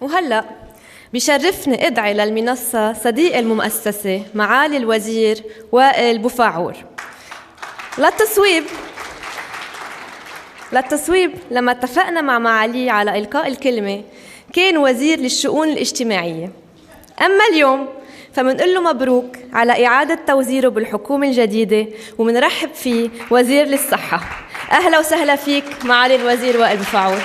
وهلأ بشرفني أدعي للمنصة صديق المؤسسة معالي الوزير وائل بوفاعور للتصويب. لما اتفقنا مع معاليه على إلقاء الكلمة كان وزير للشؤون الاجتماعية، أما اليوم فمنقول له مبروك على إعادة توزيره بالحكومة الجديدة، ومنرحب فيه وزير للصحة. أهلا وسهلا فيك معالي الوزير وائل بوفاعور.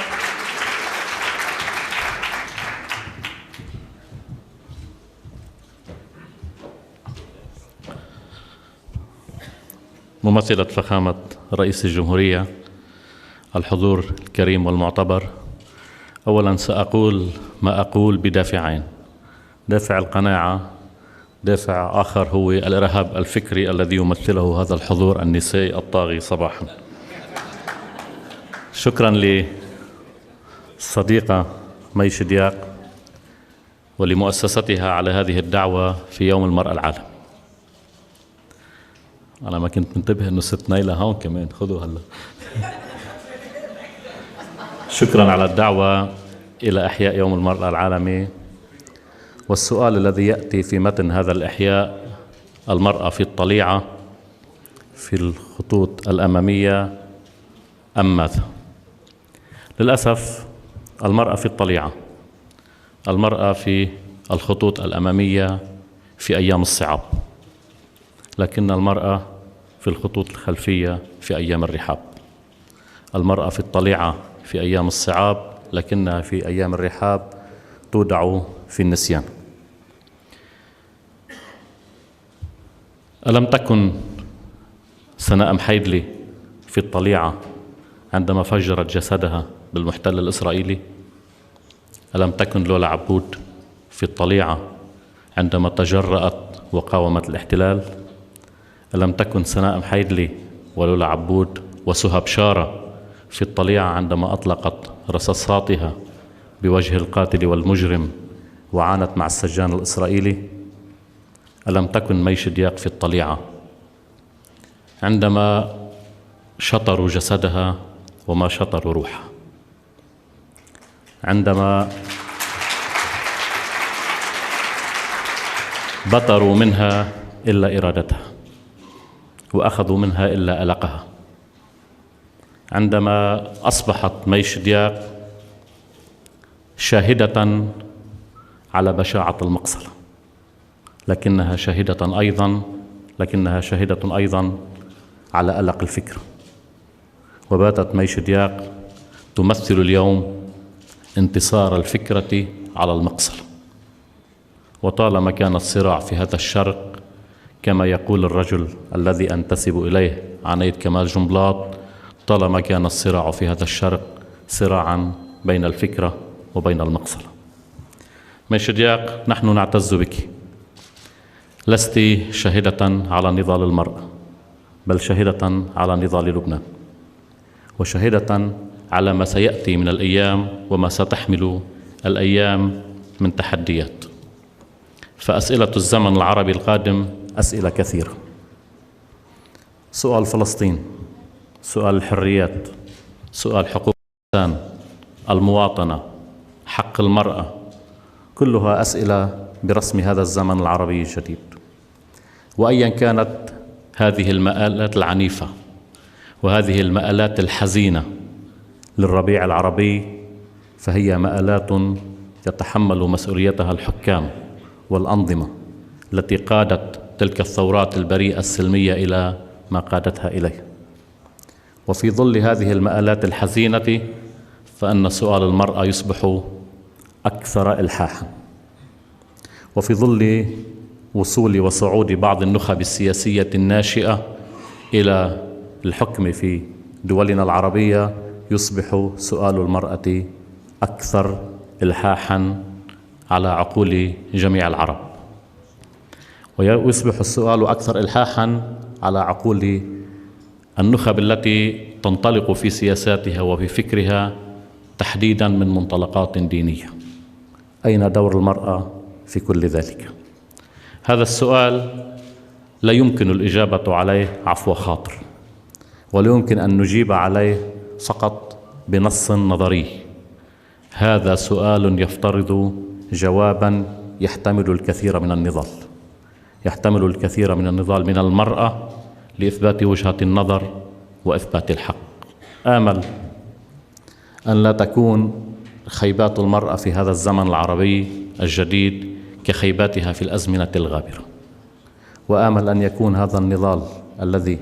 ممثلة فخامة رئيس الجمهورية، الحضور الكريم والمعتبر، أولاً سأقول ما أقول بدافعين: دافع القناعة، دافع آخر هو الإرهاب الفكري الذي يمثله هذا الحضور النسائي الطاغي صباحاً. شكراً للصديقة مي شدياق ولمؤسستها على هذه الدعوة في يوم المرأة العالمي. أنا ما كنت منتبه إنه ست نايلة هون كمان، خذوا هلا. شكراً على الدعوة إلى إحياء يوم المرأة العالمي. والسؤال الذي يأتي في متن هذا الإحياء: المرأة في الطليعة، في الخطوط الأمامية أم ماذا؟ للأسف المرأة في الطليعة، المرأة في الخطوط الأمامية في أيام الصعاب، لكن المرأة في الخطوط الخلفية في أيام الرحاب. المرأة في الطليعة في أيام الصعاب، لكنها في أيام الرحاب تودع في النسيان. ألم تكن سناء محيدلي في الطليعة عندما فجرت جسدها بالمحتل الإسرائيلي؟ ألم تكن لولا عبود في الطليعة عندما تجرأت وقاومت الاحتلال؟ ألم تكن سناء محيدلي ولولا عبود وسهى بشارة في الطليعة عندما أطلقت رصاصاتها بوجه القاتل والمجرم وعانت مع السجان الإسرائيلي؟ ألم تكن مي شدياق في الطليعة عندما شطروا جسدها وما شطروا روحها، عندما بطروا منها إلا إرادتها وأخذوا منها إلا ألقها، عندما أصبحت مي شدياق شاهدة على بشاعة المقصلة، لكنها شاهدة أيضا على ألق الفكر. وباتت مي شدياق تمثل اليوم انتصار الفكرة على المقصلة. وطالما كان الصراع في هذا الشرق كما يقول الرجل الذي أنتسب إليه عنيد كمال جنبلاط، طالما كان الصراع في هذا الشرق صراعا بين الفكرة وبين المقصلة. مي شدياق، نحن نعتز بك. لست شاهدة على نضال المرأة، بل شاهدة على نضال لبنان، وشاهدة على ما سيأتي من الأيام وما ستحمل الأيام من تحديات. فأسئلة الزمن العربي القادم أسئلة كثيرة: سؤال فلسطين، سؤال الحريات، سؤال حقوق الإنسان، المواطنة، حق المرأة، كلها أسئلة برسم هذا الزمن العربي الجديد. وأيا كانت هذه المآلات العنيفة وهذه المآلات الحزينة للربيع العربي، فهي مآلات يتحمل مسؤوليتها الحكام والأنظمة التي قادت تلك الثورات البريئة السلمية إلى ما قادتها إليه. وفي ظل هذه المآلات الحزينة فإن سؤال المرأة يصبح أكثر إلحاحا. وفي ظل وصول وصعود بعض النخب السياسية الناشئة إلى الحكم في دولنا العربية يصبح سؤال المرأة أكثر إلحاحا على عقول جميع العرب، ويصبح السؤال أكثر إلحاحا على عقول النخب التي تنطلق في سياساتها وفي فكرها تحديدا من منطلقات دينية. أين دور المرأة في كل ذلك؟ هذا السؤال لا يمكن الإجابة عليه عفو خاطر، ولا يمكن أن نجيب عليه فقط بنص نظري. هذا سؤال يفترض جوابا يحتمل الكثير من النضال، يحتمل الكثير من النضال من المرأة لإثبات وجهة النظر وإثبات الحق. آمل أن لا تكون خيبات المرأة في هذا الزمن العربي الجديد كخيباتها في الأزمنة الغابرة، وآمل أن يكون هذا النضال الذي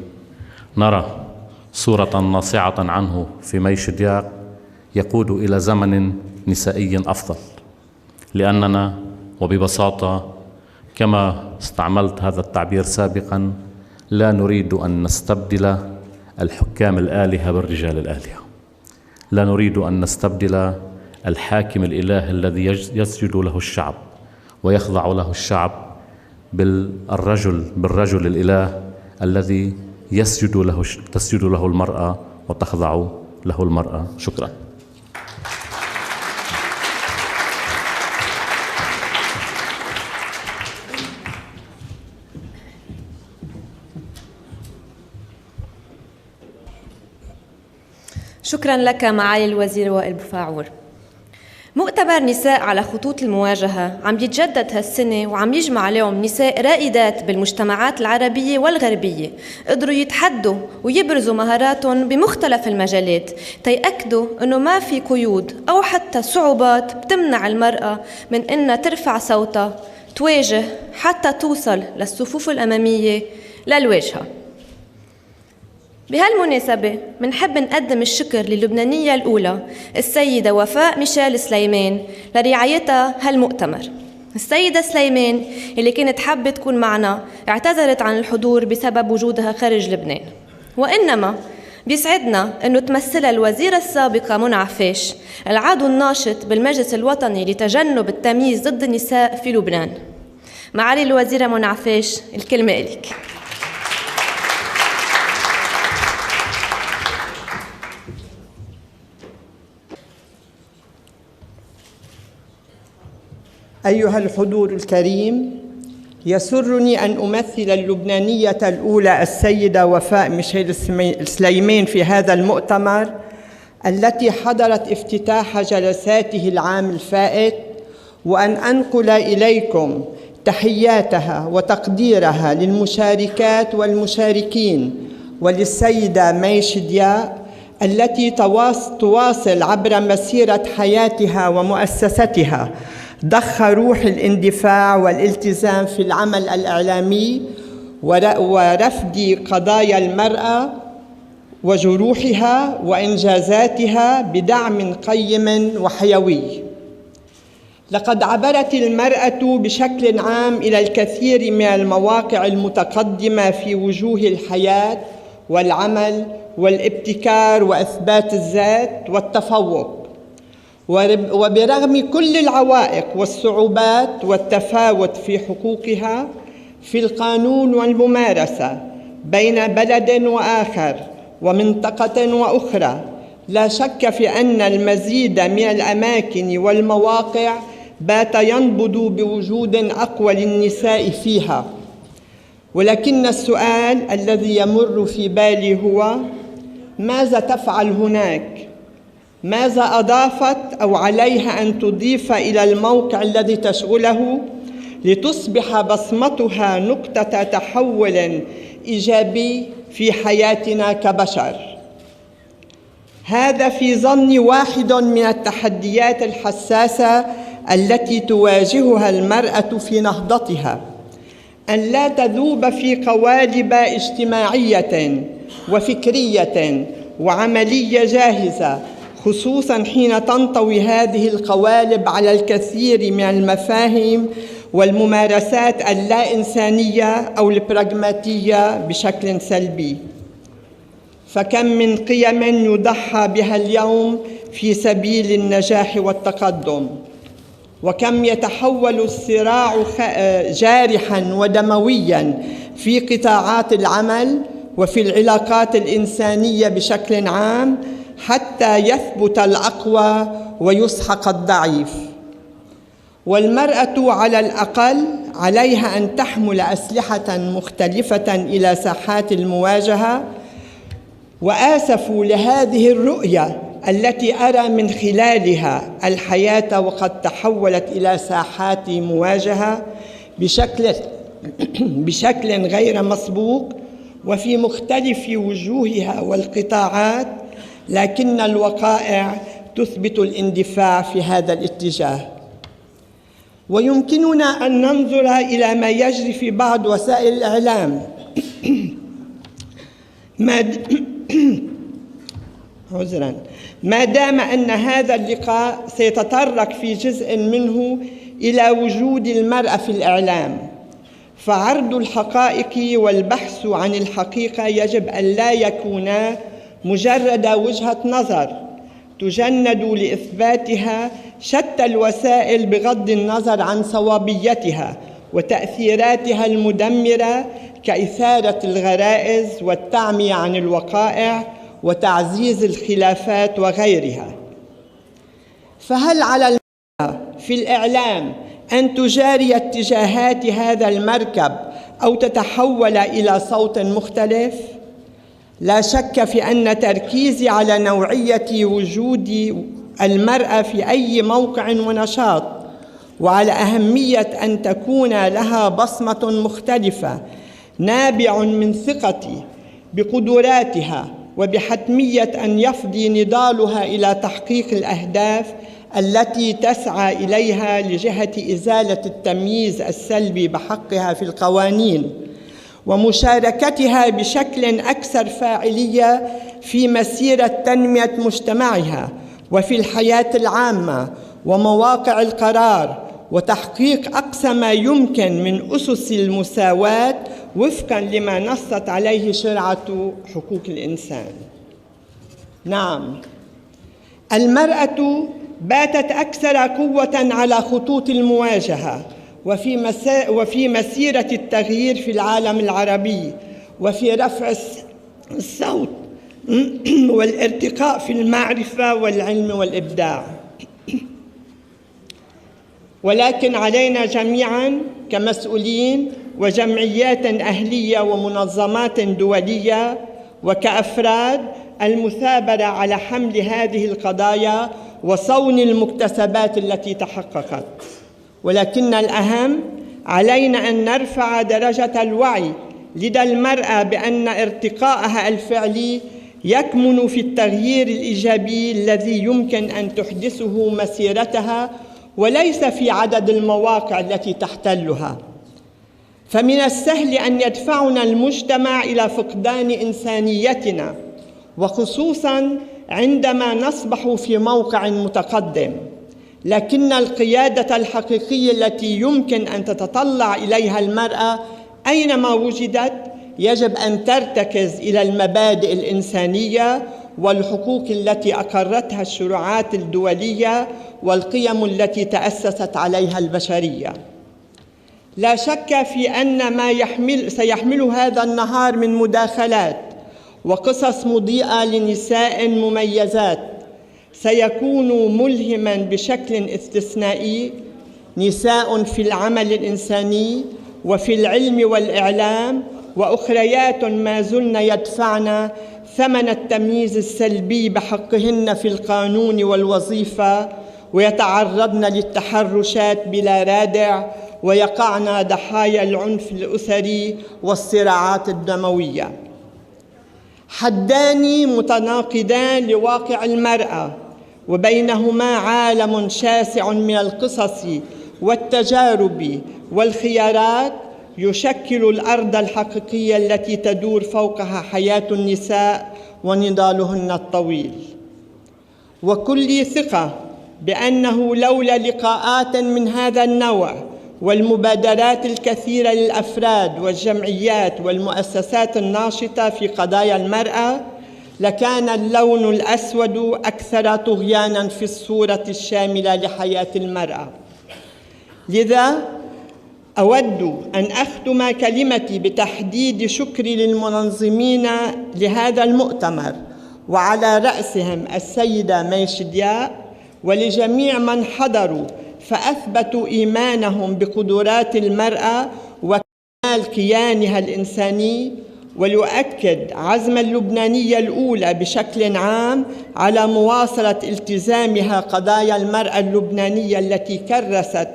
نرى صورة ناصعة عنه في مي شدياق يقود إلى زمن نسائي أفضل، لأننا وببساطة كما استعملت هذا التعبير سابقا لا نريد أن نستبدل الحكام الآلهة بالرجال الآلهة، لا نريد أن نستبدل الحاكم الإله الذي يسجد له الشعب ويخضع له الشعب بالرجل الإله الذي تسجد له المرأة وتخضع له المرأة. شكرا. شكرا لك معالي الوزير وائل بوفاعور. مؤتمر نساء على خطوط المواجهة عم يتجدد هالسنة وعم يجمع اليوم نساء رائدات بالمجتمعات العربية والغربية قدروا يتحدوا ويبرزوا مهاراتهم بمختلف المجالات تيأكدوا أنه ما في قيود أو حتى صعوبات بتمنع المرأة من أنها ترفع صوتها تواجه حتى توصل للصفوف الأمامية للواجهة. بهالمناسبة منحب نقدم الشكر للبنانية الأولى السيدة وفاء ميشيل سليمان لرعايتها هالمؤتمر. السيدة سليمان اللي كانت حابة تكون معنا اعتذرت عن الحضور بسبب وجودها خارج لبنان، وإنما بيسعدنا أنه تمثلها الوزيرة السابقة منى عفاش العضو الناشط بالمجلس الوطني لتجنب التمييز ضد النساء في لبنان. معالي الوزيرة منى عفاش، الكلمة إليك. أيها الحضور الكريم، يسرني أن أمثل اللبنانية الأولى السيدة وفاء ميشيل سليمان في هذا المؤتمر التي حضرت افتتاح جلساته العام الفائت، وأن أنقل إليكم تحياتها وتقديرها للمشاركات والمشاركين وللسيدة مي شدياق التي تواصل عبر مسيرة حياتها ومؤسستها ضخ روح الاندفاع والالتزام في العمل الإعلامي ورفض قضايا المرأة وجروحها وإنجازاتها بدعم قيم وحيوي. لقد عبرت المرأة بشكل عام إلى الكثير من المواقع المتقدمة في وجوه الحياة والعمل والابتكار وإثبات الذات والتفوق، وبرغم كل العوائق والصعوبات والتفاوت في حقوقها في القانون والممارسة بين بلد وآخر ومنطقة وأخرى، لا شك في أن المزيد من الأماكن والمواقع بات ينبض بوجود أقوى للنساء فيها. ولكن السؤال الذي يمر في بالي هو: ماذا تفعل هناك؟ ماذا أضافت أو عليها أن تضيف إلى الموقع الذي تشغله لتصبح بصمتها نقطة تحول إيجابي في حياتنا كبشر؟ هذا في ظني واحد من التحديات الحساسة التي تواجهها المرأة في نهضتها، أن لا تذوب في قوالب اجتماعية وفكرية وعملية جاهزة، خصوصاً حين تنطوي هذه القوالب على الكثير من المفاهيم والممارسات اللا إنسانية أو البراغماتية بشكل سلبي. فكم من قيم يضحى بها اليوم في سبيل النجاح والتقدم، وكم يتحول الصراع جارحاً ودموياً في قطاعات العمل وفي العلاقات الإنسانية بشكل عام حتى يثبت الأقوى ويسحق الضعيف. والمرأة على الأقل عليها أن تحمل أسلحة مختلفة إلى ساحات المواجهة. وآسف لهذه الرؤية التي أرى من خلالها الحياة وقد تحولت إلى ساحات مواجهة بشكل غير مسبوق وفي مختلف وجوهها والقطاعات، لكن الوقائع تثبت الاندفاع في هذا الاتجاه. ويمكننا أن ننظر إلى ما يجري في بعض وسائل الإعلام ما دام أن هذا اللقاء سيتطرق في جزء منه إلى وجود المرأة في الإعلام، فعرض الحقائق والبحث عن الحقيقة يجب أن لا يكونا مجرد وجهة نظر تجند لإثباتها شتى الوسائل بغض النظر عن صوابيتها وتأثيراتها المدمرة كإثارة الغرائز والتعمية عن الوقائع وتعزيز الخلافات وغيرها. فهل على المرأة في الإعلام أن تجاري اتجاهات هذا المركب أو تتحول إلى صوت مختلف؟ لا شك في أن تركيزي على نوعية وجود المرأة في أي موقع ونشاط وعلى أهمية أن تكون لها بصمة مختلفة نابع من ثقتي بقدراتها وبحتمية أن يفضي نضالها إلى تحقيق الأهداف التي تسعى إليها لجهة إزالة التمييز السلبي بحقها في القوانين ومشاركتها بشكل أكثر فاعلية في مسيرة تنمية مجتمعها وفي الحياة العامة ومواقع القرار وتحقيق أقصى ما يمكن من أسس المساواة وفقاً لما نصت عليه شرعة حقوق الإنسان. نعم، المرأة باتت أكثر قوة على خطوط المواجهة وفي مسيرة التغيير في العالم العربي وفي رفع الصوت والارتقاء في المعرفة والعلم والإبداع. ولكن علينا جميعاً كمسؤولين وجمعيات أهلية ومنظمات دولية وكأفراد المثابرة على حمل هذه القضايا وصون المكتسبات التي تحققت. ولكن الأهم علينا أن نرفع درجة الوعي لدى المرأة بأن ارتقاءها الفعلي يكمن في التغيير الإيجابي الذي يمكن أن تحدثه مسيرتها وليس في عدد المواقع التي تحتلها. فمن السهل أن يدفعنا المجتمع إلى فقدان إنسانيتنا وخصوصاً عندما نصبح في موقع متقدم، لكن القيادة الحقيقية التي يمكن أن تتطلع إليها المرأة أينما وجدت يجب أن ترتكز إلى المبادئ الإنسانية والحقوق التي أقرتها الشروعات الدولية والقيم التي تأسست عليها البشرية. لا شك في أن ما سيحمل هذا النهار من مداخلات وقصص مضيئة لنساء مميزات سيكون ملهماً بشكل استثنائي، نساء في العمل الإنساني وفي العلم والإعلام، وأخريات ما زلن يدفعن ثمن التمييز السلبي بحقهن في القانون والوظيفة ويتعرضن للتحرشات بلا رادع ويقعن ضحايا العنف الأسري والصراعات الدموية. حدان متناقضان لواقع المرأة وبينهما عالم شاسع من القصص والتجارب والخيارات يشكل الأرض الحقيقية التي تدور فوقها حياة النساء ونضالهن الطويل. وكل ثقة بأنه لولا لقاءات من هذا النوع والمبادرات الكثيرة للأفراد والجمعيات والمؤسسات الناشطة في قضايا المرأة لكان اللون الأسود أكثر طغياناً في الصورة الشاملة لحياة المرأة. لذا أود أن أختم كلمتي بتحديد شكري للمنظمين لهذا المؤتمر وعلى رأسهم السيدة ميش دياق ولجميع من حضروا فأثبتوا إيمانهم بقدرات المرأة وكمال كيانها الإنساني وليؤكد عزم اللبنانية الأولى بشكل عام على مواصلة التزامها قضايا المرأة اللبنانية التي كرست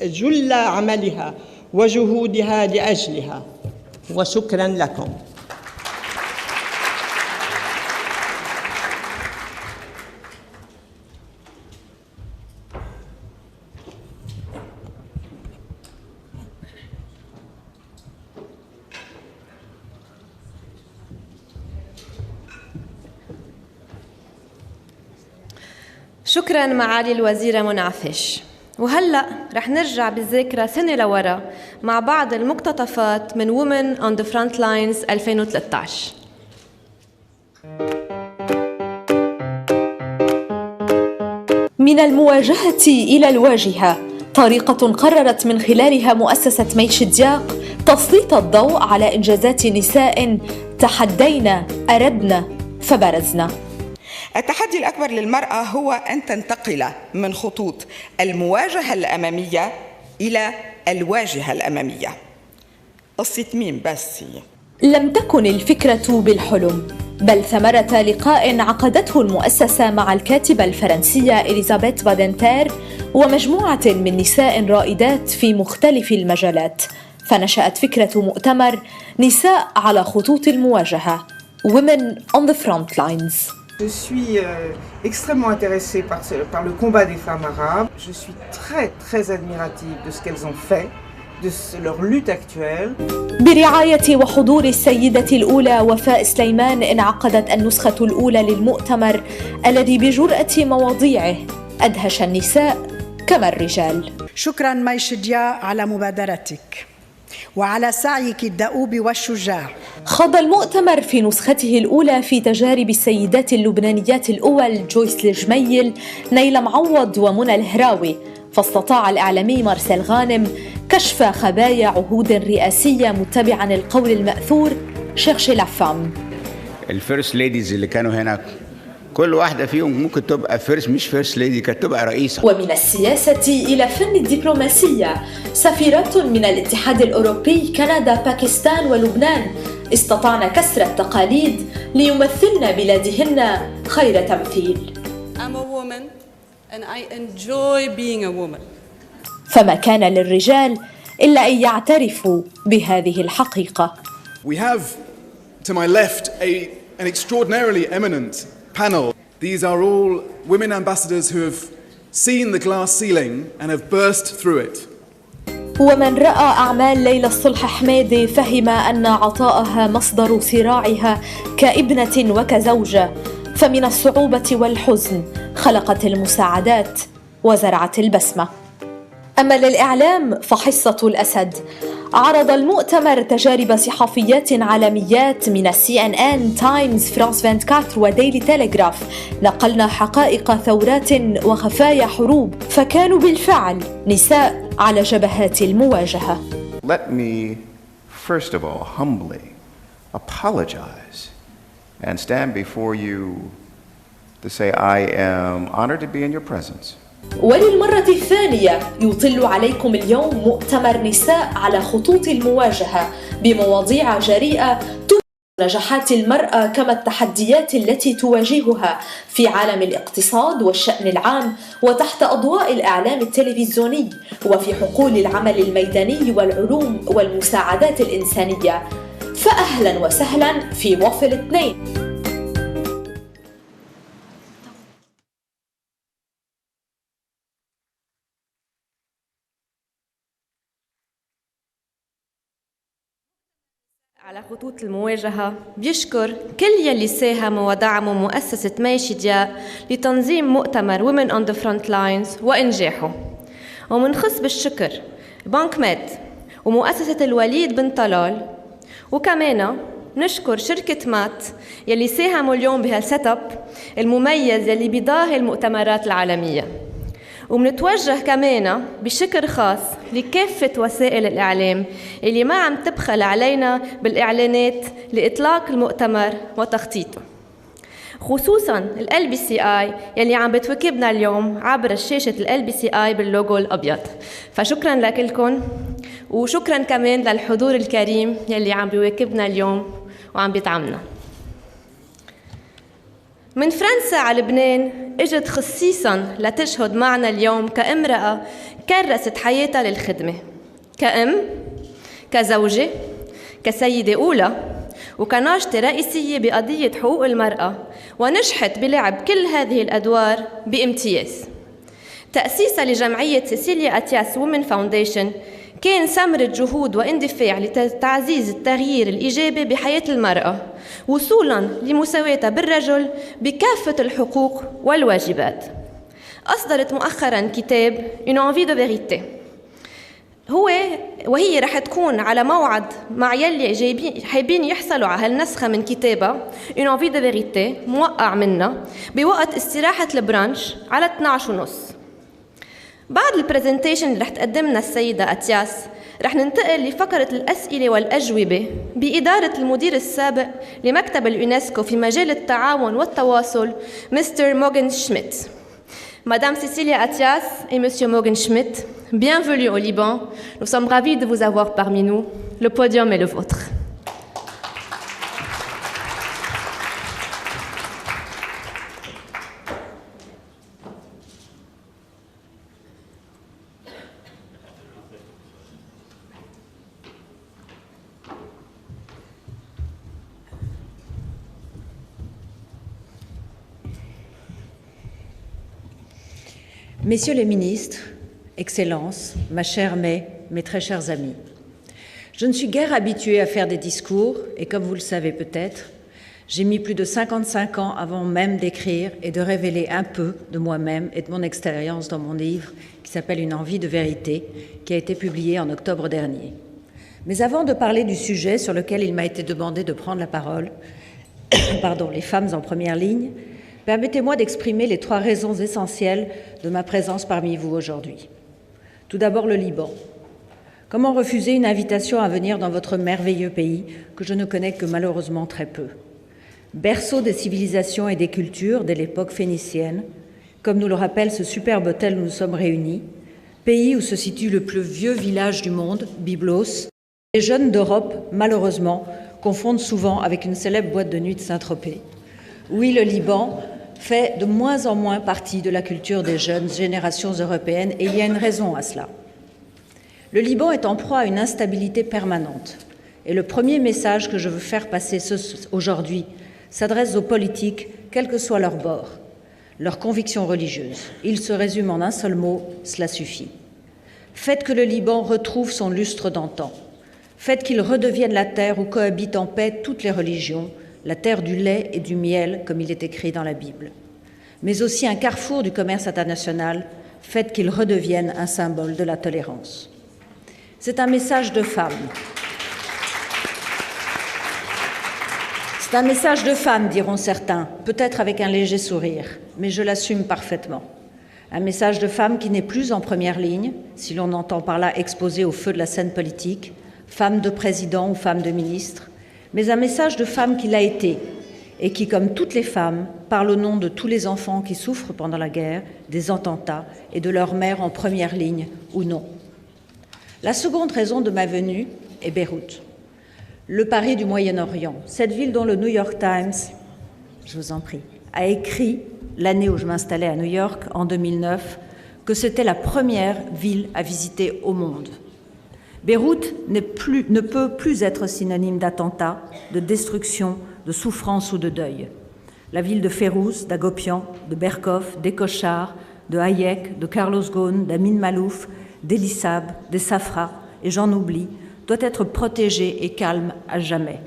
جل عملها وجهودها لأجلها. وشكراً لكم. شكراً معالي الوزيرة منى عفيش. وهلأ رح نرجع بالذاكرة سنة لورا مع بعض المقتطفات من Women on the Front Lines 2013. من المواجهة إلى الواجهة، طريقة قررت من خلالها مؤسسة مي شدياق تسليط الضوء على إنجازات نساء تحدينا، أردنا، فبرزنا. التحدي الأكبر للمرأة هو أن تنتقل من خطوط المواجهة الأمامية إلى الواجهة الأمامية. قصة مين بس هي؟ لم تكن الفكرة بالحلم، بل ثمرة لقاء عقدته المؤسسة مع الكاتبة الفرنسية إليزابيث بادنتير ومجموعة من نساء رائدات في مختلف المجالات، فنشأت فكرة مؤتمر نساء على خطوط المواجهة Women on the Front Lines. Je suis extrêmement intéressée par le combat des femmes arabes. Je suis très admirative de ce qu'elles ont fait, de leur lutte actuelle. برعاية وحضور السيدة الأولى وفاء سليمان انعقدت النسخة الأولى للمؤتمر الذي بجرأة مواضيعه أدهش النساء كما الرجال. شكراً مي شدياق على مبادرتك وعلى سعيك الدؤوب والشجاع. خاض المؤتمر في نسخته الأولى في تجارب السيدات اللبنانيات الأول جويس الجميل، نيلة معوض ومنى الهراوي، فاستطاع الإعلامي مارسيل غانم كشف خبايا عهود رئاسية متبعاً القول المأثور شيرشي لا فام. الفيرست ليديز اللي كانوا هنا كل واحدة فيهم ممكن تبقى مش فيرست ليدي، كانت تبقى رئيسة. ومن السياسة إلى فن الدبلوماسية، سفيرات من الاتحاد الأوروبي، كندا، باكستان ولبنان استطعن كسر التقاليد ليمثلن بلادهن خير تمثيل. I'm a woman and I enjoy being a woman. فما كان للرجال إلا أن يعترفوا بهذه الحقيقة. We have to my left an extraordinarily eminent panel. These are all women ambassadors who have seen the glass ceiling and have burst through it. ومن رأى أعمال ليلى الصلح حميدي فهم أن عطائها مصدر صراعها كابنة وكزوجة، فمن الصعوبة والحزن خلقت المساعدات وزرعت البسمة. أما للإعلام فحصة الأسد. عرض المؤتمر تجارب صحفيات عالميات من CNN، تايمز، فرانس 24 وديلي تيليغراف، نقلنا حقائق ثورات وخفايا حروب، فكانوا بالفعل نساء على جبهات المواجهة. Let me first of all humbly apologize and stand before you to say I am honored to be in your presence. وللمرة الثانية يطل عليكم اليوم مؤتمر نساء على خطوط المواجهة بمواضيع جريئة نجاحات المرأة كما التحديات التي تواجهها في عالم الاقتصاد والشأن العام وتحت أضواء الإعلام التلفزيوني وفي حقول العمل الميداني والعلوم والمساعدات الإنسانية. فأهلا وسهلا في وافل 2. على خطوط المواجهة بيشكر كل يلي ساهموا ودعموا مؤسسة مي شدياق لتنظيم مؤتمر Women on the Front Lines وإنجاحه. ومنخص بالشكر بنك ميد ومؤسسة الوليد بن طلال، وكمان نشكر شركة مات يلي ساهموا اليوم بهالسيت اب المميز يلي بيضاهي المؤتمرات العالمية. ومنتوجه كمان بشكر خاص لكافة وسائل الإعلام اللي ما عم تبخل علينا بالإعلانات لإطلاق المؤتمر وتخطيطه، خصوصاً LBCI يلي عم بتواكبنا اليوم عبر شاشة LBCI باللوغو الأبيض. فشكراً لكلكم، وشكراً كمان للحضور الكريم يلي عم بيواكبنا اليوم، وعم بيدعمنا. من فرنسا على لبنان اجت خصيصاً لتشهد معنا اليوم كامرأة كرست حياتها للخدمة، كأم، كزوجة، كسيدة أولى، وكناشطة رئيسية بقضية حقوق المرأة، ونجحت بلعب كل هذه الأدوار بامتياز. تأسيسها لجمعية سيسيليا أتياس وومن فاونديشن كان ثمرة جهود واندفاع لتعزيز التغيير الإيجابي بحياة المرأة، وصولاً لمساواتها بالرجل بكافة الحقوق والواجبات. أصدرت مؤخراً كتاب Une envie de vérité، وهي رح تكون على موعد مع يلي حابين يحصلوا على هالنسخة من كتابها Une envie de vérité موقع منا بوقت استراحة البرانش على 12:30. بعد البرزنتيشن اللي رح تقدمنا السيدة أتياس رح ننتقل لفقرة الأسئلة والأجوبة بإدارة المدير السابق لمكتب اليونسكو في مجال التعاون والتواصل مستر موغن شميت. Madame Cécilia Attias et Monsieur Morgan Schmidt, bienvenue au Liban. Nous sommes ravis de vous avoir parmi nous. Le podium est le vôtre. Messieurs les ministres, Excellences, ma chère May, mes très chers amis, je ne suis guère habituée à faire des discours et comme vous le savez peut-être, j'ai mis plus de 55 ans avant même d'écrire et de révéler un peu de moi-même et de mon expérience dans mon livre qui s'appelle Une envie de vérité, qui a été publié en octobre dernier. Mais avant de parler du sujet sur lequel il m'a été demandé de prendre la parole, les femmes en première ligne, permettez-moi d'exprimer les 3 raisons essentielles de ma présence parmi vous aujourd'hui. Tout d'abord, le Liban. Comment refuser une invitation à venir dans votre merveilleux pays que je ne connais que malheureusement très peu? Berceau des civilisations et des cultures dès l'époque phénicienne, comme nous le rappelle ce superbe hôtel où nous sommes réunis, pays où se situe le plus vieux village du monde, Byblos. Les jeunes d'Europe, malheureusement, confondent souvent avec une célèbre boîte de nuit de Saint-Tropez. Oui, le Liban fait de moins en moins partie de la culture des jeunes générations européennes et il y a une raison à cela. Le Liban est en proie à une instabilité permanente et le premier message que je veux faire passer aujourd'hui s'adresse aux politiques, quel que soit leur bord, leurs convictions religieuses. Il se résume en un seul mot, cela suffit. Faites que le Liban retrouve son lustre d'antan. Faites qu'il redevienne la terre où cohabitent en paix toutes les religions, la terre du lait et du miel, comme il est écrit dans la Bible, mais aussi un carrefour du commerce international, faites qu'il redevienne un symbole de la tolérance. C'est un message de femme. C'est un message de femme, diront certains, peut-être avec un léger sourire, mais je l'assume parfaitement. Un message de femme qui n'est plus en première ligne, si l'on entend par là exposée au feu de la scène politique, femme de président ou femme de ministre, mais un message de femme qui l'a été et qui, comme toutes les femmes, parle au nom de tous les enfants qui souffrent pendant la guerre, des attentats et de leur mère en première ligne ou non. La seconde raison de ma venue est Beyrouth, le Paris du Moyen-Orient, cette ville dont le New York Times, je vous en prie, a écrit, l'année où je m'installais à New York, en 2009, que c'était la première ville à visiter au monde. Beyrouth ne peut plus être synonyme d'attentat, de destruction, de souffrance ou de deuil. La ville de Férouz, d'Agopian, de Berkoff, d'Ekochar, de Hayek, de Carlos Ghosn, d'Amin Malouf, d'Elissab, des Safra, et j'en oublie, doit être protégée et calme à jamais.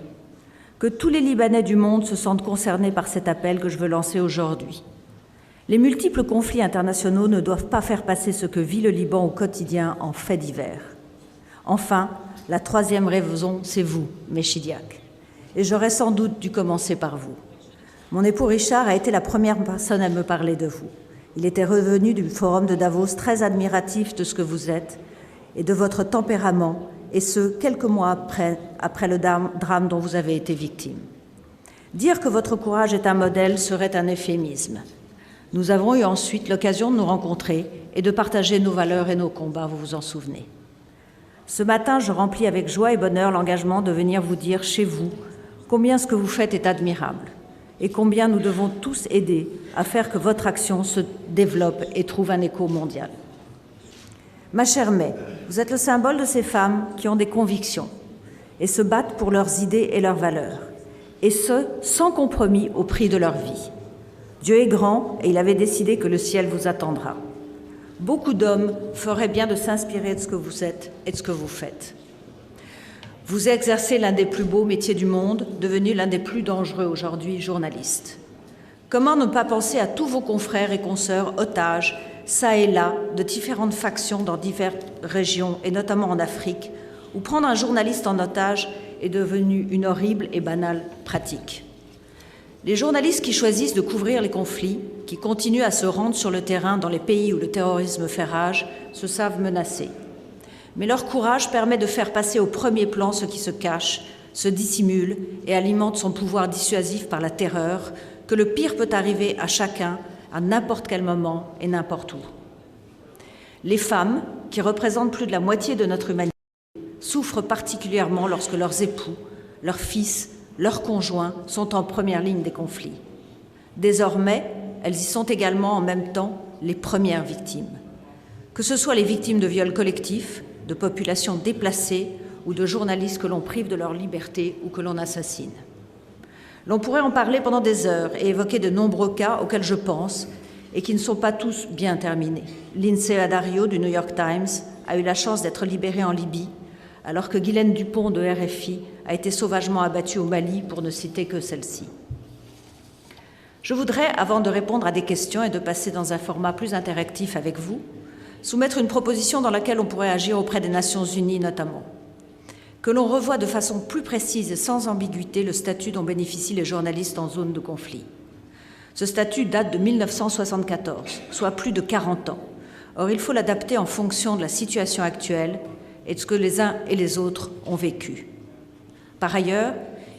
Que tous les Libanais du monde se sentent concernés par cet appel que je veux lancer aujourd'hui. Les multiples conflits internationaux ne doivent pas faire passer ce que vit le Liban au quotidien en fait divers. Enfin, la troisième raison, c'est vous, Meshidiak. Et j'aurais sans doute dû commencer par vous. Mon époux Richard a été la première personne à me parler de vous. Il était revenu du forum de Davos très admiratif de ce que vous êtes et de votre tempérament, et ce, quelques mois après le drame dont vous avez été victime. Dire que votre courage est un modèle serait un euphémisme. Nous avons eu ensuite l'occasion de nous rencontrer et de partager nos valeurs et nos combats, vous vous en souvenez. Ce matin, je remplis avec joie et bonheur l'engagement de venir vous dire chez vous, combien ce que vous faites est admirable et combien nous devons tous aider à faire que votre action se développe et trouve un écho mondial. Ma chère May, vous êtes le symbole de ces femmes qui ont des convictions et se battent pour leurs idées et leurs valeurs, et ce, sans compromis au prix de leur vie. Dieu est grand et il avait décidé que le ciel vous attendra. Beaucoup d'hommes feraient bien de s'inspirer de ce que vous êtes et de ce que vous faites. Vous exercez l'un des plus beaux métiers du monde, devenu l'un des plus dangereux aujourd'hui, journaliste. Comment ne pas penser à tous vos confrères et consoeurs otages, ça et là, de différentes factions dans diverses régions, et notamment en Afrique, où prendre un journaliste en otage est devenu une horrible et banale pratique. Les journalistes qui choisissent de couvrir les conflits, qui continuent à se rendre sur le terrain dans les pays où le terrorisme fait rage, se savent menacés. Mais leur courage permet de faire passer au premier plan ce qui se cache, se dissimule et alimente son pouvoir dissuasif par la terreur, que le pire peut arriver à chacun, à n'importe quel moment et n'importe où. Les femmes, qui représentent plus de la moitié de notre humanité, souffrent particulièrement lorsque leurs époux, leurs fils, leurs conjoints sont en première ligne des conflits. Désormais, elles y sont également en même temps les premières victimes. Que ce soit les victimes de viols collectifs, de populations déplacées ou de journalistes que l'on prive de leur liberté ou que l'on assassine. L'on pourrait en parler pendant des heures et évoquer de nombreux cas auxquels je pense et qui ne sont pas tous bien terminés. Lindsay Addario du New York Times a eu la chance d'être libérée en Libye, alors que Guylaine Dupont de RFI a été sauvagement abattue au Mali, pour ne citer que celle-ci. Je voudrais, avant de répondre à des questions et de passer dans un format plus interactif avec vous, soumettre une proposition dans laquelle on pourrait agir auprès des Nations Unies notamment. Que l'on revoie de façon plus précise et sans ambiguïté le statut dont bénéficient les journalistes en zone de conflit. Ce statut date de 1974, soit plus de 40 ans. Or, il faut l'adapter en fonction de la situation actuelle et de ce que les uns et les autres ont vécu. Par ailleurs,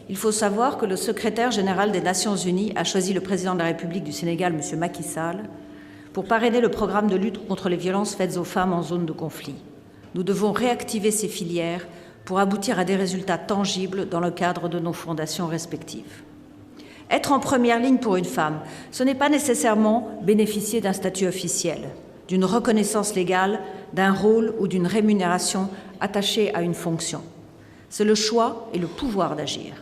il faut savoir que le secrétaire général des Nations Unies a choisi le président de la République du Sénégal, M. Macky Sall, pour parrainer le programme de lutte contre les violences faites aux femmes en zone de conflit. Nous devons réactiver ces filières pour aboutir à des résultats tangibles dans le cadre de nos fondations respectives. Être en première ligne pour une femme, ce n'est pas nécessairement bénéficier d'un statut officiel, d'une reconnaissance légale, d'un rôle ou d'une rémunération attachée à une fonction. C'est le choix et le pouvoir d'agir.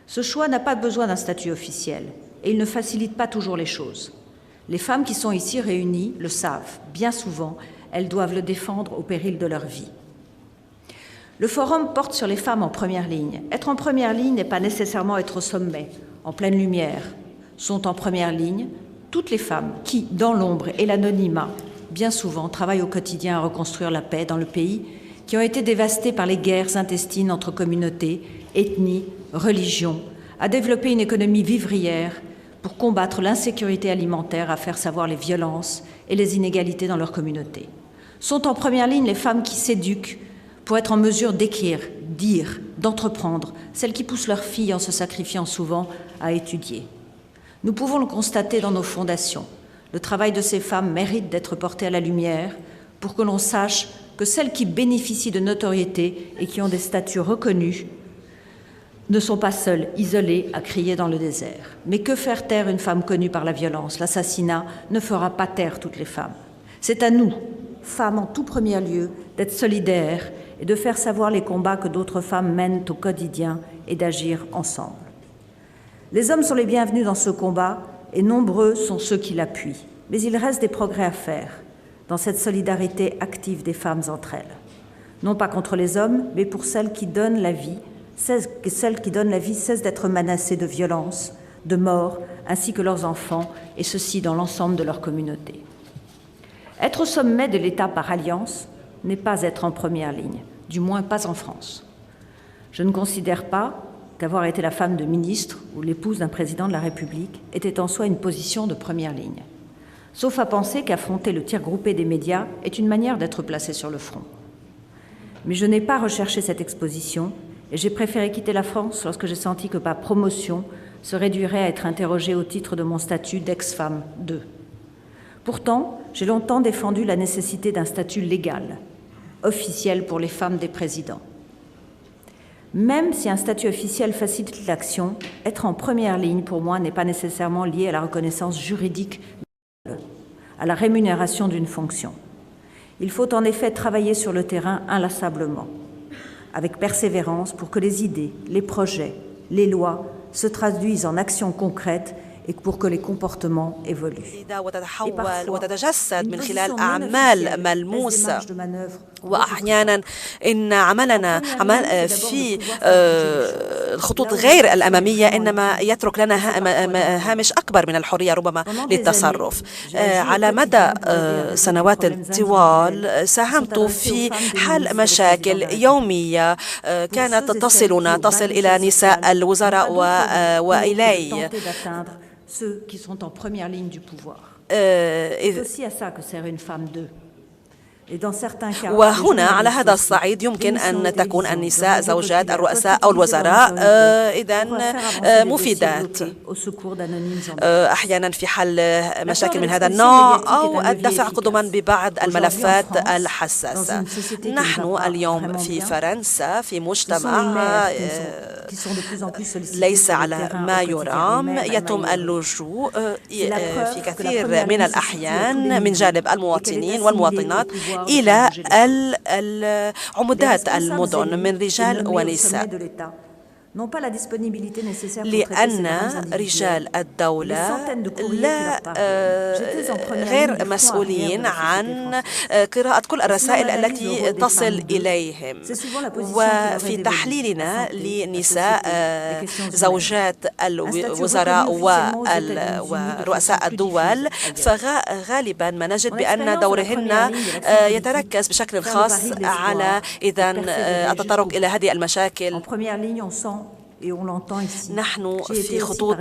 Ce choix n'a pas besoin d'un statut officiel et il ne facilite pas toujours les choses. Les femmes qui sont ici réunies le savent. Bien souvent, elles doivent le défendre au péril de leur vie. Le forum porte sur les femmes en première ligne. Être en première ligne n'est pas nécessairement être au sommet, en pleine lumière. Sont en première ligne toutes les femmes qui, dans l'ombre et l'anonymat, bien souvent travaillent au quotidien à reconstruire la paix dans le pays, qui ont été dévastées par les guerres intestines entre communautés, ethnies, religions, à développer une économie vivrière pour combattre l'insécurité alimentaire, à faire savoir les violences et les inégalités dans leur communauté. Sont en première ligne les femmes qui s'éduquent pour être en mesure d'écrire, dire, d'entreprendre, celles qui poussent leurs filles en se sacrifiant souvent à étudier. Nous pouvons le constater dans nos fondations. Le travail de ces femmes mérite d'être porté à la lumière pour que l'on sache que celles qui bénéficient de notoriété et qui ont des statuts reconnus ne sont pas seules, isolées, à crier dans le désert. Mais que faire taire une femme connue par la violence, l'assassinat, ne fera pas taire toutes les femmes. C'est à nous, femmes en tout premier lieu, d'être solidaires et de faire savoir les combats que d'autres femmes mènent au quotidien et d'agir ensemble. Les hommes sont les bienvenus dans ce combat et nombreux sont ceux qui l'appuient. Mais il reste des progrès à faire dans cette solidarité active des femmes entre elles. Non pas contre les hommes, mais pour celles qui donnent la vie, cessent d'être menacées de violence, de mort, ainsi que leurs enfants, et ceci dans l'ensemble de leur communauté. Être au sommet de l'État par alliance n'est pas être en première ligne, du moins pas en France. Je ne considère pas qu'avoir été la femme de ministre ou l'épouse d'un président de la République était en soi une position de première ligne. Sauf à penser qu'affronter le tir groupé des médias est une manière d'être placée sur le front. Mais je n'ai pas recherché cette exposition et j'ai préféré quitter la France lorsque j'ai senti que ma promotion se réduirait à être interrogée au titre de mon statut d'ex-femme 2. Pourtant, j'ai longtemps défendu la nécessité d'un statut légal, officiel pour les femmes des présidents. Même si un statut officiel facilite l'action, être en première ligne, pour moi, n'est pas nécessairement lié à la reconnaissance juridique, à la rémunération d'une fonction. Il faut en effet travailler sur le terrain inlassablement, avec persévérance pour que les idées, les projets, les lois se traduisent en actions concrètes et pour que les comportements évoluent. وتتحول وتتجسد من خلال أعمال ملموسة، وأحيانا إن عملنا في الخطوط غير الأمامية إنما يترك لنا هامش أكبر من الحرية ربما للتصرف. على مدى سنوات طوال ساهمت في حل مشاكل يومية كانت تصل إلى نساء الوزراء وإلي. Ceux qui sont en première ligne du pouvoir. C'est aussi à ça que sert une femme d'eux. وهنا على هذا الصعيد يمكن أن تكون النساء زوجات الرؤساء أو الوزراء إذن مفيدات أحيانا في حل مشاكل من هذا النوع أو الدفع قدما ببعض الملفات الحساسة. نحن اليوم في فرنسا في مجتمع ليس على ما يرام، يتم اللجوء في كثير من الأحيان من جانب المواطنين والمواطنات إلى عمدات المدن من رجال ونساء، لأن رجال الدولة غير مسؤولين عن قراءة كل الرسائل التي تصل إليهم. وفي تحليلنا لنساء زوجات الوزراء ورؤساء الدول فغالبا ما نجد بأن دورهن يتركز بشكل خاص على التطرق إلى هذه المشاكل. نحن في خطوط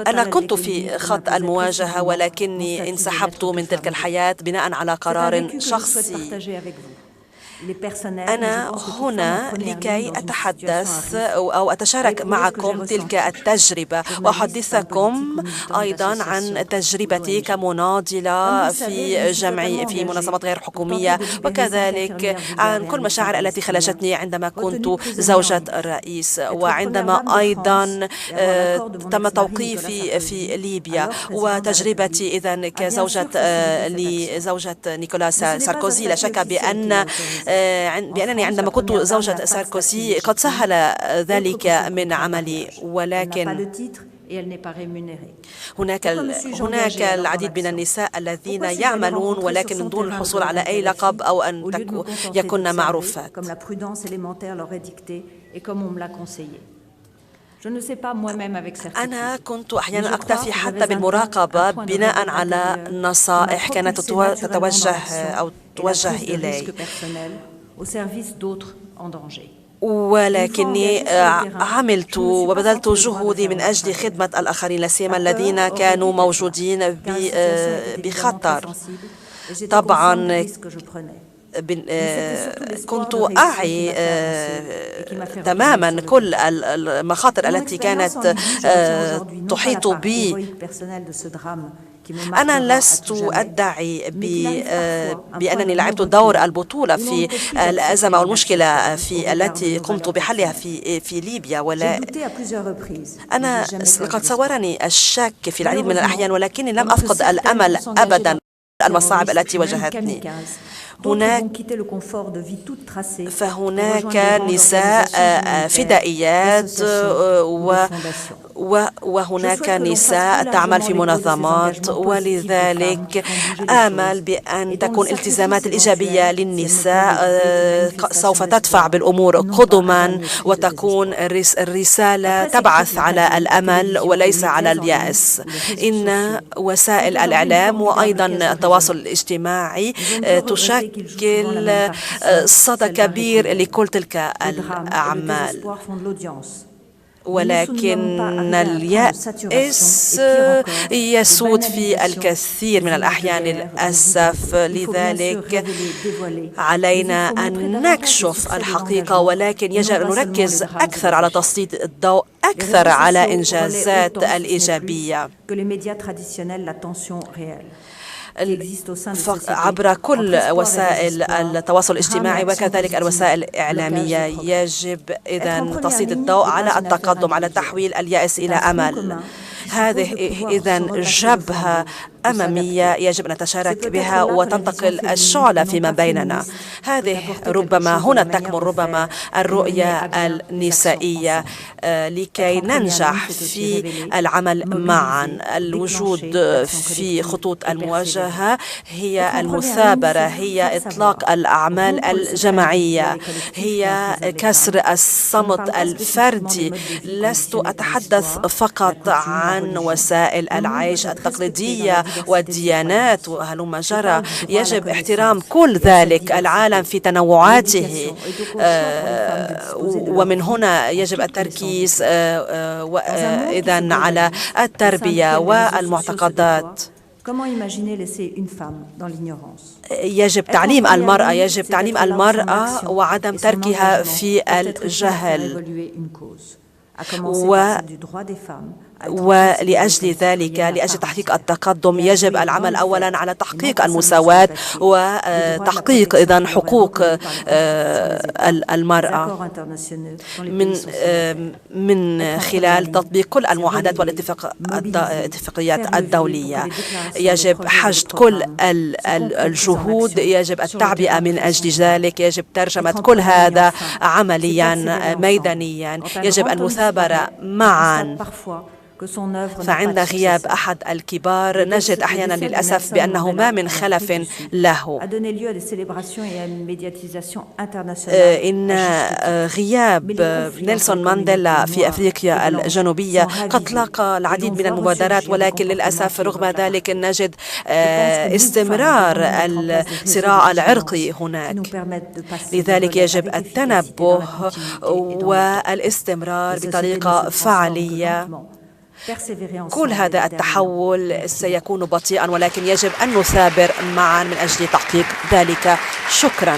أنا كنت في خط المواجهة ولكني انسحبت من تلك الحياة بناء على قرار شخصي. أنا هنا لكي أتحدث أو أتشارك معكم تلك التجربة وأحدثكم أيضا عن تجربتي كمناضلة في منظمات غير حكومية، وكذلك عن كل المشاعر التي خلجتني عندما كنت زوجة الرئيس، وعندما أيضا تم توقيفي في ليبيا، وتجربتي إذن كزوجة لزوجة نيكولاس ساركوزي. لا شك بأنني عندما كنت زوجة ساركوزي قد سهل ذلك من عملي، ولكن هناك العديد من النساء الذين يعملون ولكن من دون الحصول على أي لقب أو أن يكن معروفات. أنا كنت أحيانا أكتفي حتى بالمراقبة بناء على نصائح كانت توجه إلي، ولكني عملت وبذلت جهودي من أجل خدمة الآخرين، لا سيما الذين كانوا موجودين بخطر. طبعا كنت أعي تماما كل المخاطر التي كانت تحيط بي. أنا لست أدعي بأنني لعبت دور البطولة في الأزمة والمشكلة التي قمت بحلها في ليبيا، أنا لقد صورني الشك في العديد من الأحيان، ولكني لم أفقد الأمل أبدا. المصاعب التي واجهتني فهناك نساء فدائيات وهناك نساء تعمل في منظمات، ولذلك آمل بأن تكون الالتزامات الإيجابية للنساء سوف تدفع بالأمور قدما، وتكون الرسالة تبعث على الأمل وليس على اليأس. إن وسائل الإعلام وأيضا التواصل الاجتماعي تشكل صدى كبير لكل تلك الأعمال، ولكن اليأس يسود في الكثير من الأحيان للأسف. لذلك علينا أن نكشف الحقيقة، ولكن يجب أن نركز أكثر على تسليط الضوء أكثر على إنجازات الإيجابية. عبر كل وسائل التواصل الاجتماعي وكذلك الوسائل الإعلامية. يجب إذن تسليط الضوء على التقدم، على تحويل اليأس إلى أمل. هذه إذن جبهة أممية يجب أن نتشارك بها وتنتقل الشعلة فيما بيننا. هذه ربما هنا تكمن ربما الرؤية النسائية لكي ننجح في العمل معا. الوجود في خطوط المواجهة هي المثابرة، هي إطلاق الأعمال الجماعية، هي كسر الصمت الفردي. لست أتحدث فقط عن وسائل العيش التقليدية والديانات وهلم جرى. يجب احترام كل ذلك، العالم في تنوعاته، ومن هنا يجب التركيز إذن على التربية والمعتقدات. يجب تعليم المرأة، يجب تعليم المرأة وعدم تركها في الجهل. ولأجل ذلك، لأجل تحقيق التقدم، يجب العمل أولا على تحقيق المساواة وتحقيق إذن حقوق المرأة من خلال تطبيق كل المعاهدات والاتفاقيات الدولية. يجب حشد كل الجهود، يجب التعبئة من أجل ذلك، يجب ترجمة كل هذا عمليا ميدانيا، يجب المثابرة معا. فعند غياب أحد الكبار نجد أحيانا للأسف بأنه ما من خلف له. إن غياب نيلسون مانديلا في أفريقيا الجنوبية قد لاقى العديد من المبادرات، ولكن للأسف رغم ذلك نجد استمرار الصراع العرقي هناك. لذلك يجب التنبه والاستمرار بطريقة فعالية. كل هذا التحول سيكون بطيئا، ولكن يجب أن نثابر معا من أجل تحقيق ذلك. شكرا.